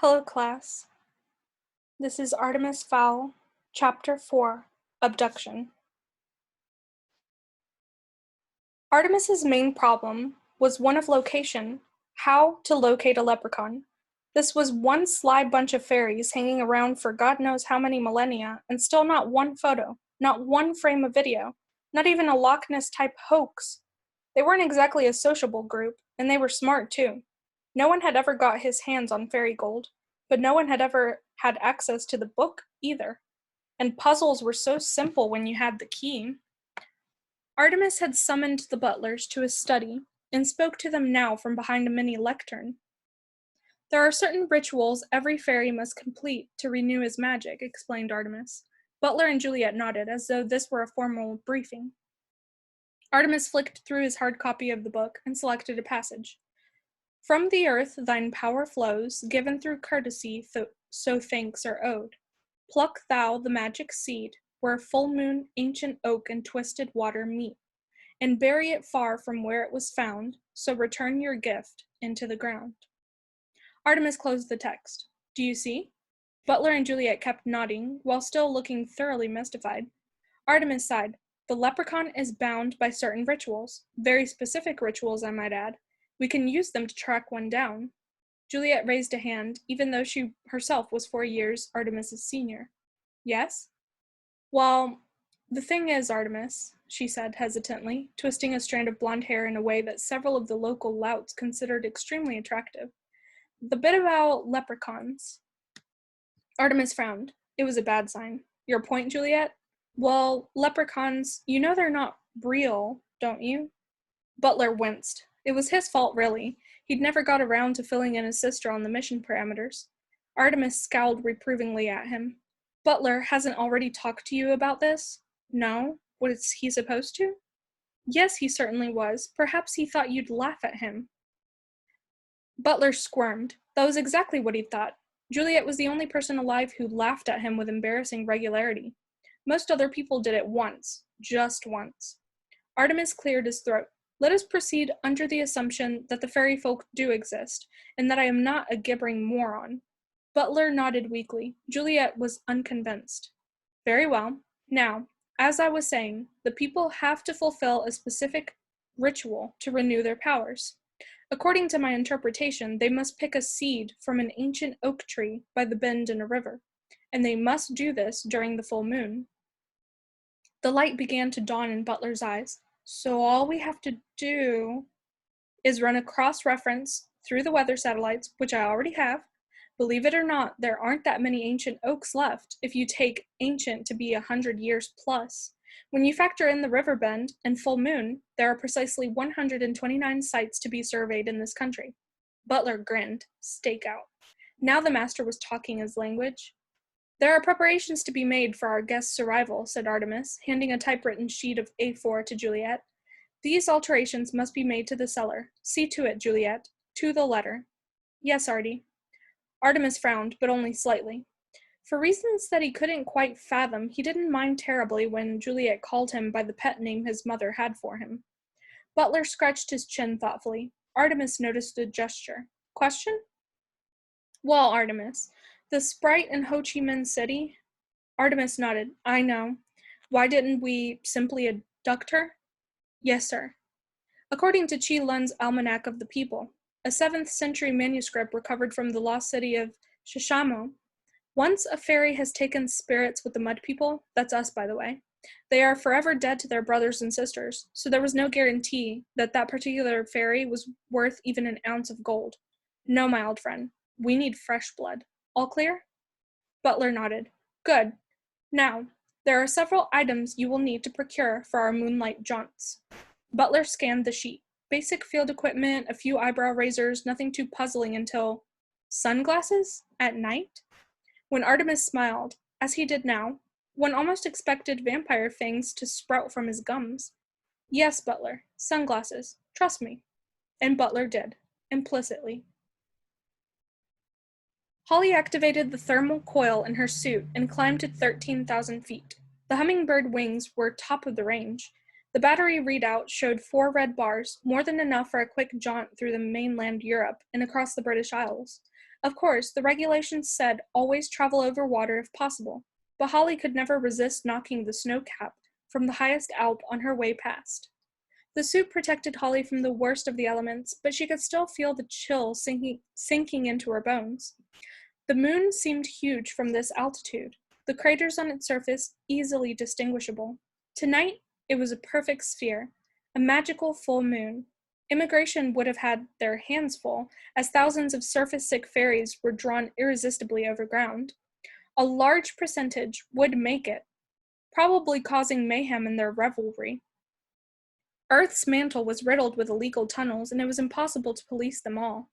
Hello, class. This is Artemis Fowl, Chapter 4, Abduction. Artemis's main problem was one of location, how to locate a leprechaun. This was one sly bunch of fairies hanging around for God knows how many millennia, and still not one photo, not one frame of video, not even a Loch Ness-type hoax. They weren't exactly a sociable group, and they were smart too. No one had ever got his hands on fairy gold, but no one had ever had access to the book either. And puzzles were so simple when you had the key. Artemis had summoned the butlers to his study and spoke to them now from behind a mini lectern. There are certain rituals every fairy must complete to renew his magic, explained Artemis. Butler and Juliet nodded, as though this were a formal briefing. Artemis flicked through his hard copy of the book and selected a passage. From the earth thine power flows, given through courtesy, so thanks are owed. Pluck thou the magic seed, where full moon, ancient oak, and twisted water meet, and bury it far from where it was found, so return your gift into the ground. Artemis closed the text. Do you see? Butler and Juliet kept nodding, while still looking thoroughly mystified. Artemis sighed. The leprechaun is bound by certain rituals, very specific rituals, I might add. We can use them to track one down. Juliet raised a hand, even though she herself was 4 years Artemis's senior. Yes? Well, the thing is, Artemis, she said hesitantly, twisting a strand of blonde hair in a way that several of the local louts considered extremely attractive. The bit about leprechauns. Artemis frowned. It was a bad sign. Your point, Juliet? Well, leprechauns, you know they're not real, don't you? Butler winced. It was his fault, really. He'd never got around to filling in his sister on the mission parameters. Artemis scowled reprovingly at him. Butler hasn't already talked to you about this? No? Was he supposed to? Yes, he certainly was. Perhaps he thought you'd laugh at him. Butler squirmed. That was exactly what he thought. Juliet was the only person alive who laughed at him with embarrassing regularity. Most other people did it once. Just once. Artemis cleared his throat. Let us proceed under the assumption that the fairy folk do exist, and that I am not a gibbering moron. Butler nodded weakly. Juliet was unconvinced. Very well. Now, as I was saying, the people have to fulfill a specific ritual to renew their powers. According to my interpretation, they must pick a seed from an ancient oak tree by the bend in a river, and they must do this during the full moon. The light began to dawn in Butler's eyes. So all we have to do is run a cross-reference through the weather satellites, which I already have. Believe it or not, there aren't that many ancient oaks left, if you take ancient to be 100 years plus. When you factor in the river bend and full moon, there are precisely 129 sites to be surveyed in this country. Butler grinned. Stakeout. Now the master was talking his language. There are preparations to be made for our guest's arrival, said Artemis, handing a typewritten sheet of A4 to Juliet. These alterations must be made to the cellar. See to it, Juliet. To the letter. Yes, Artie. Artemis frowned, but only slightly. For reasons that he couldn't quite fathom, he didn't mind terribly when Juliet called him by the pet name his mother had for him. Butler scratched his chin thoughtfully. Artemis noticed the gesture. Question? Well, Artemis, the sprite in Ho Chi Minh City? Artemis nodded. I know. Why didn't we simply abduct her? Yes, sir. According to Chi Lun's Almanac of the People, a 7th century manuscript recovered from the lost city of Shishamo, once a fairy has taken spirits with the mud people, that's us, by the way, they are forever dead to their brothers and sisters, so there was no guarantee that that particular fairy was worth even an ounce of gold. No, my old friend. We need fresh blood. All clear? Butler nodded. Good. Now, there are several items you will need to procure for our moonlight jaunts. Butler scanned the sheet. Basic field equipment, a few eyebrow razors, nothing too puzzling until... Sunglasses? At night? When Artemis smiled, as he did now, one almost expected vampire fangs to sprout from his gums. Yes, Butler, sunglasses. Trust me. And Butler did, implicitly. Holly activated the thermal coil in her suit and climbed to 13,000 feet. The hummingbird wings were top of the range. The battery readout showed 4 red bars, more than enough for a quick jaunt through the mainland Europe and across the British Isles. Of course, the regulations said always travel over water if possible, but Holly could never resist knocking the snow cap from the highest Alp on her way past. The suit protected Holly from the worst of the elements, but she could still feel the chill sinking into her bones. The moon seemed huge from this altitude, the craters on its surface easily distinguishable. Tonight, it was a perfect sphere, a magical full moon. Immigration would have had their hands full, as thousands of surface-sick ferries were drawn irresistibly overground. A large percentage would make it, probably causing mayhem in their revelry. Earth's mantle was riddled with illegal tunnels, and it was impossible to police them all.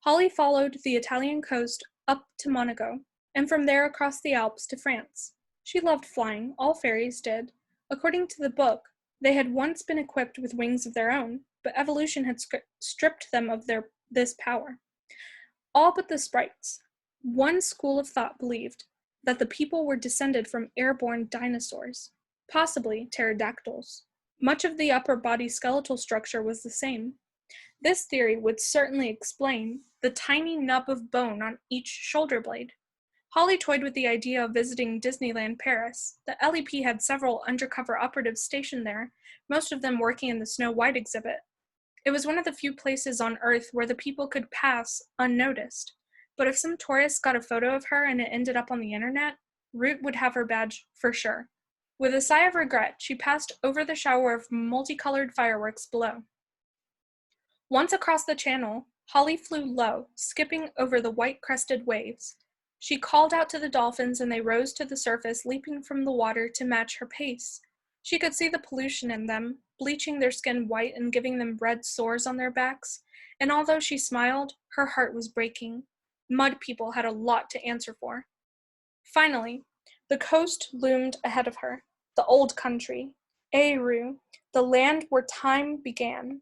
Holly followed the Italian coast up to Monaco, and from there across the Alps to France. She loved flying, all fairies did. According to the book, they had once been equipped with wings of their own, but evolution had stripped them of this power. All but the sprites. One school of thought believed that the people were descended from airborne dinosaurs, possibly pterodactyls. Much of the upper body skeletal structure was the same. This theory would certainly explain the tiny nub of bone on each shoulder blade. Holly toyed with the idea of visiting Disneyland Paris. The LEP had several undercover operatives stationed there, most of them working in the Snow White exhibit. It was one of the few places on Earth where the people could pass unnoticed. But if some tourist got a photo of her and it ended up on the internet, Root would have her badge for sure. With a sigh of regret, she passed over the shower of multicolored fireworks below. Once across the channel, Holly flew low, skipping over the white-crested waves. She called out to the dolphins and they rose to the surface, leaping from the water to match her pace. She could see the pollution in them, bleaching their skin white and giving them red sores on their backs, and although she smiled, her heart was breaking. Mud people had a lot to answer for. Finally, the coast loomed ahead of her, the old country, Eru, the land where time began.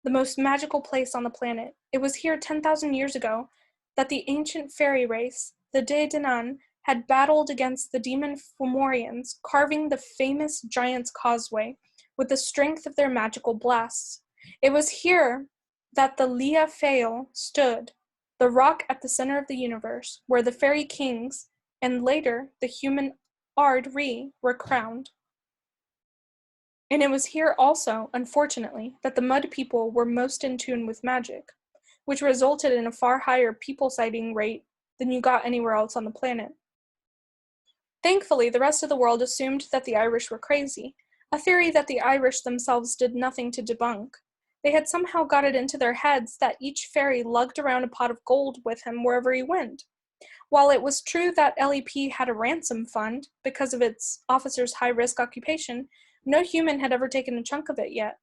The most magical place on the planet. It was here 10,000 years ago that the ancient fairy race, the Daedanan, had battled against the demon Fomorians, carving the famous Giant's Causeway with the strength of their magical blasts. It was here that the Lia Fowl stood, the rock at the center of the universe, where the fairy kings, and later the human Ard Ri, were crowned. And it was here also, unfortunately, that the mud people were most in tune with magic, which resulted in a far higher people sighting rate than you got anywhere else on the planet. Thankfully, the rest of the world assumed that the Irish were crazy, a theory that the Irish themselves did nothing to debunk. They had somehow got it into their heads that each fairy lugged around a pot of gold with him wherever he went. While it was true that LEP had a ransom fund because of its officers' high-risk occupation, no human had ever taken a chunk of it yet.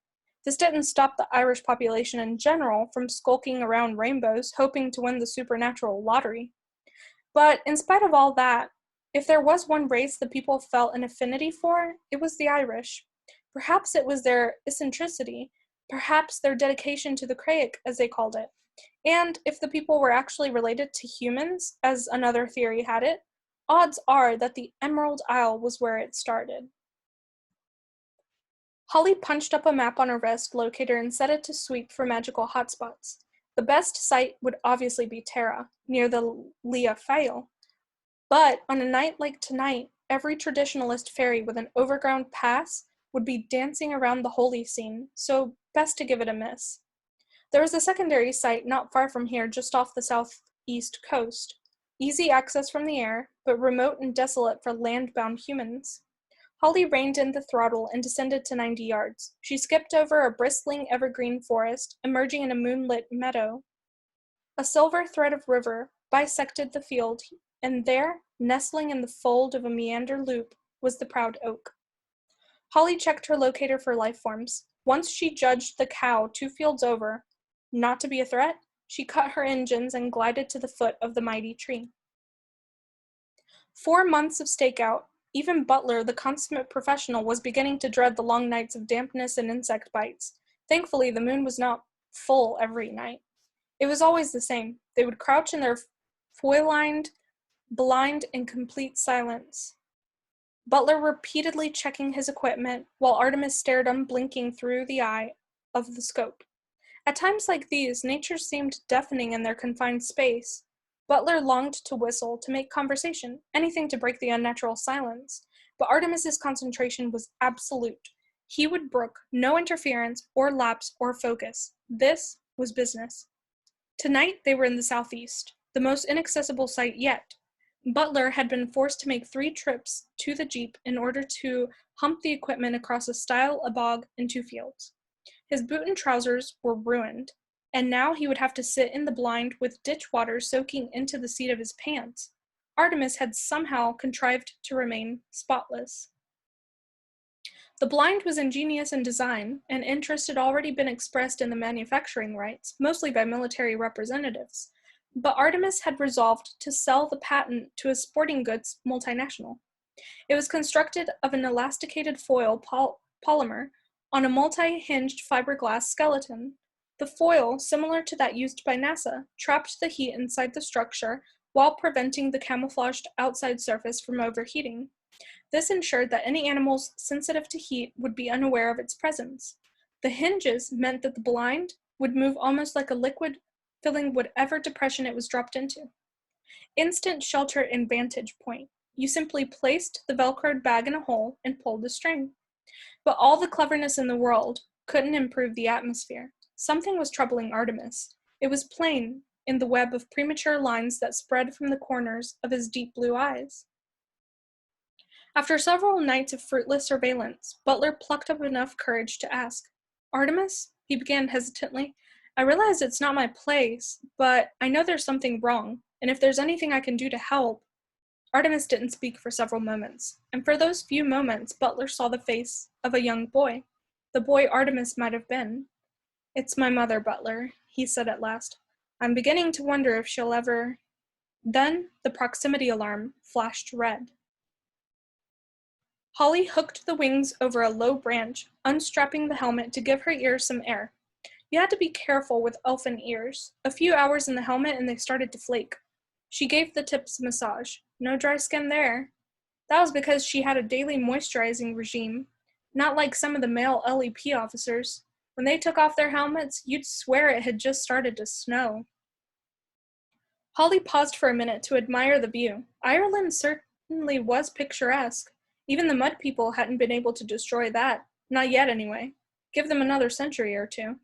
This didn't stop the Irish population in general from skulking around rainbows, hoping to win the supernatural lottery. But in spite of all that, if there was one race the people felt an affinity for, it was the Irish. Perhaps it was their eccentricity, perhaps their dedication to the Craig, as they called it. And if the people were actually related to humans, as another theory had it, odds are that the Emerald Isle was where it started. Holly punched up a map on her wrist locator and set it to sweep for magical hotspots. The best site would obviously be Terra, near the Lia Fowl. But on a night like tonight, every traditionalist fairy with an overground pass would be dancing around the holy scene, so best to give it a miss. There was a secondary site not far from here, just off the southeast coast. Easy access from the air, but remote and desolate for land-bound humans. Holly reined in the throttle and descended to 90 yards. She skipped over a bristling evergreen forest, emerging in a moonlit meadow. A silver thread of river bisected the field, and there, nestling in the fold of a meander loop, was the proud oak. Holly checked her locator for life forms. Once she judged the cow 2 fields over not to be a threat, she cut her engines and glided to the foot of the mighty tree. 4 months of stakeout. Even Butler, the consummate professional, was beginning to dread the long nights of dampness and insect bites. Thankfully, the moon was not full every night. It was always the same. They would crouch in their foil-lined, blind in complete silence. Butler repeatedly checking his equipment, while Artemis stared unblinking through the eye of the scope. At times like these, nature seemed deafening in their confined space. Butler longed to whistle, to make conversation, anything to break the unnatural silence, but Artemis's concentration was absolute. He would brook no interference or lapse or focus. This was business. Tonight they were in the southeast, the most inaccessible site yet. Butler had been forced to make 3 trips to the Jeep in order to hump the equipment across a stile, a bog, and 2 fields. His boot and trousers were ruined, and now he would have to sit in the blind with ditch water soaking into the seat of his pants. Artemis had somehow contrived to remain spotless. The blind was ingenious in design, and interest had already been expressed in the manufacturing rights, mostly by military representatives, but Artemis had resolved to sell the patent to a sporting goods multinational. It was constructed of an elasticated foil polymer on a multi-hinged fiberglass skeleton. The foil, similar to that used by NASA, trapped the heat inside the structure while preventing the camouflaged outside surface from overheating. This ensured that any animals sensitive to heat would be unaware of its presence. The hinges meant that the blind would move almost like a liquid, filling whatever depression it was dropped into. Instant shelter and vantage point. You simply placed the velcroed bag in a hole and pulled the string. But all the cleverness in the world couldn't improve the atmosphere. Something was troubling Artemis. It was plain in the web of premature lines that spread from the corners of his deep blue eyes. After several nights of fruitless surveillance, Butler plucked up enough courage to ask, "Artemis?" he began hesitantly. "I realize it's not my place, but I know there's something wrong, and if there's anything I can do to help." Artemis didn't speak for several moments, and for those few moments Butler saw the face of a young boy, the boy Artemis might have been. "It's my mother, Butler," he said at last. "I'm beginning to wonder if she'll ever—" Then the proximity alarm flashed red. Holly hooked the wings over a low branch, unstrapping the helmet to give her ears some air. You had to be careful with elfin ears. A few hours in the helmet and they started to flake. She gave the tips a massage. No dry skin there. That was because she had a daily moisturizing regime, not like some of the male LEP officers. When they took off their helmets, you'd swear it had just started to snow. Holly paused for a minute to admire the view. Ireland certainly was picturesque. Even the mud people hadn't been able to destroy that. Not yet, anyway. Give them another century or 2.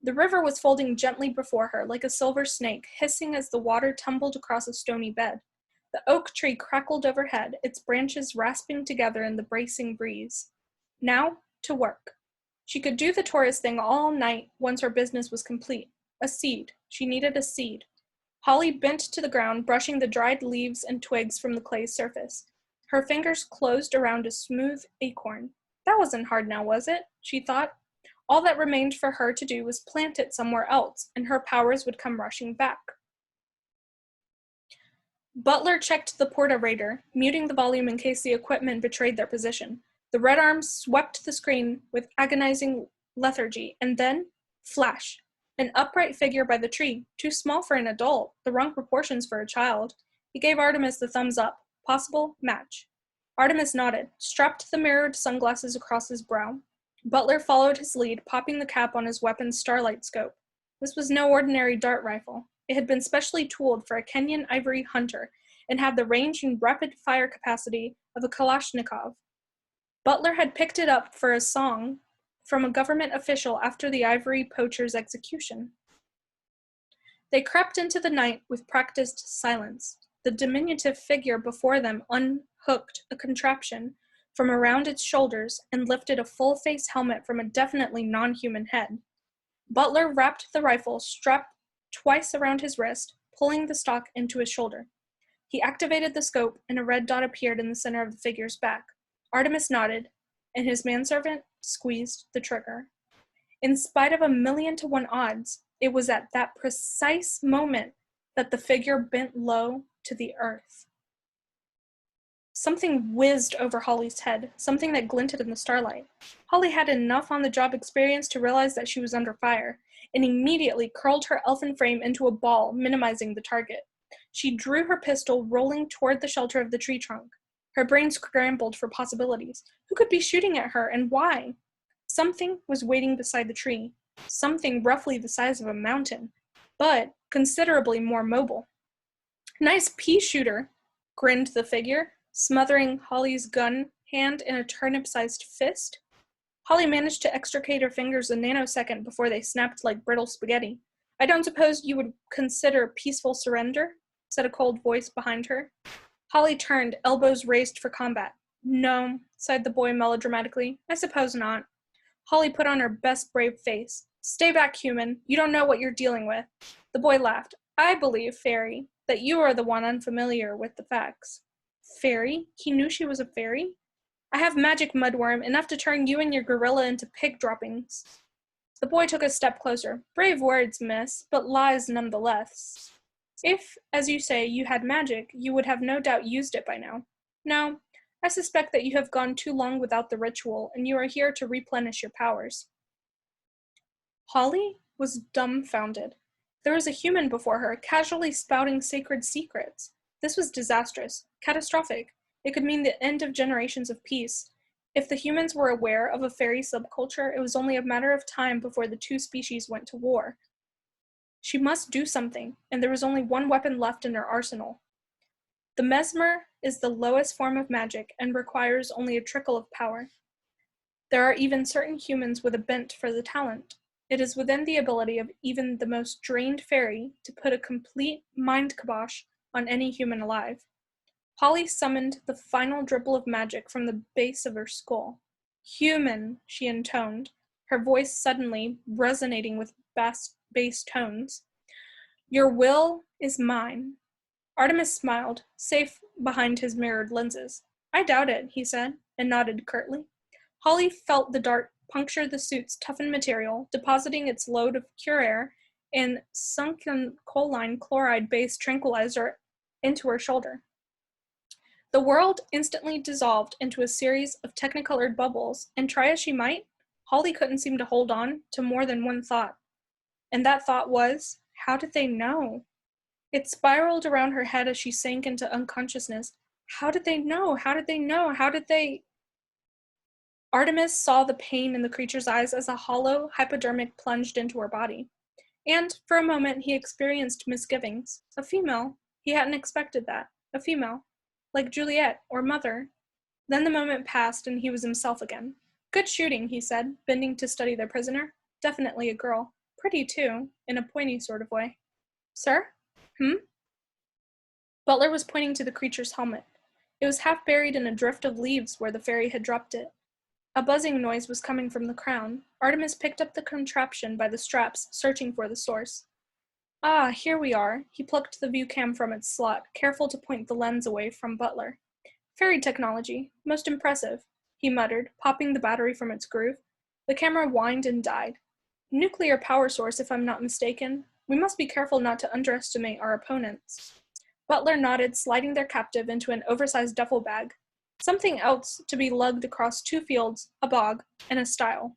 The river was folding gently before her, like a silver snake, hissing as the water tumbled across a stony bed. The oak tree crackled overhead, its branches rasping together in the bracing breeze. Now, to work. She could do the tourist thing all night once her business was complete. A seed. She needed a seed. Holly bent to the ground, brushing the dried leaves and twigs from the clay surface. Her fingers closed around a smooth acorn. That wasn't hard now, was it? She thought. All that remained for her to do was plant it somewhere else, and her powers would come rushing back. Butler checked the porta-radar, muting the volume in case the equipment betrayed their position. The red arms swept the screen with agonizing lethargy, and then, flash. An upright figure by the tree, too small for an adult, the wrong proportions for a child. He gave Artemis the thumbs up. Possible match. Artemis nodded, strapped the mirrored sunglasses across his brow. Butler followed his lead, popping the cap on his weapon's starlight scope. This was no ordinary dart rifle. It had been specially tooled for a Kenyan ivory hunter and had the range and rapid fire capacity of a Kalashnikov. Butler had picked it up for a song from a government official after the ivory poacher's execution. They crept into the night with practiced silence. The diminutive figure before them unhooked a contraption from around its shoulders and lifted a full-face helmet from a definitely non-human head. Butler wrapped the rifle strap twice around his wrist, pulling the stock into his shoulder. He activated the scope, and a red dot appeared in the center of the figure's back. Artemis nodded, and his manservant squeezed the trigger. In spite of 1,000,000 to 1 odds, it was at that precise moment that the figure bent low to the earth. Something whizzed over Holly's head, something that glinted in the starlight. Holly had enough on-the-job experience to realize that she was under fire, and immediately curled her elfin frame into a ball, minimizing the target. She drew her pistol, rolling toward the shelter of the tree trunk. Her brain scrambled for possibilities. Who could be shooting at her, and why? Something was waiting beside the tree, something roughly the size of a mountain, but considerably more mobile. Nice pea shooter, grinned the figure, smothering Holly's gun hand in a turnip-sized fist. Holly managed to extricate her fingers a nanosecond before they snapped like brittle spaghetti. I don't suppose you would consider peaceful surrender? Said a cold voice behind her. Holly turned, elbows raised for combat. No, sighed the boy melodramatically. I suppose not. Holly put on her best brave face. Stay back, human. You don't know what you're dealing with. The boy laughed. I believe, fairy, that you are the one unfamiliar with the facts. Fairy? He knew she was a fairy? I have magic, mudworm, enough to turn you and your gorilla into pig droppings. The boy took a step closer. Brave words, miss, but lies nonetheless. If, as you say, you had magic, you would have no doubt used it by now. No, I suspect that you have gone too long without the ritual, and you are here to replenish your powers. Holly was dumbfounded. There was a human before her, casually spouting sacred secrets. This was disastrous, catastrophic. It could mean the end of generations of peace. If the humans were aware of a fairy subculture, it was only a matter of time before the two species went to war. She must do something, and there was only one weapon left in her arsenal. The mesmer is the lowest form of magic and requires only a trickle of power. There are even certain humans with a bent for the talent. It is within the ability of even the most drained fairy to put a complete mind kibosh on any human alive. Holly summoned the final dribble of magic from the base of her skull. Human, she intoned, her voice suddenly resonating with bass tones. Your will is mine. Artemis smiled, safe behind his mirrored lenses. I doubt it, he said, and nodded curtly. Holly felt the dart puncture the suit's toughened material, depositing its load of pure air and sunken choline chloride-based tranquilizer into her shoulder. The world instantly dissolved into a series of technicolored bubbles, and try as she might, Holly couldn't seem to hold on to more than one thought. And that thought was, how did they know? It spiraled around her head as she sank into unconsciousness. How did they know? How did they know? How did they... Artemis saw the pain in the creature's eyes as a hollow hypodermic plunged into her body. And, for a moment, he experienced misgivings. A female. He hadn't expected that. A female. Like Juliet, or Mother. Then the moment passed, and he was himself again. Good shooting, he said, bending to study their prisoner. Definitely a girl. Pretty, too, in a pointy sort of way. Sir? Butler was pointing to the creature's helmet. It was half buried in a drift of leaves where the fairy had dropped it. A buzzing noise was coming from the crown. Artemis picked up the contraption by the straps, searching for the source. Ah, here we are. He plucked the view cam from its slot, careful to point the lens away from Butler. Fairy technology. Most impressive, he muttered, popping the battery from its groove. The camera whined and died. Nuclear power source, if I'm not mistaken. We must be careful not to underestimate our opponents. Butler nodded, sliding their captive into an oversized duffel bag. Something else to be lugged across 2 fields, a bog, and a stile.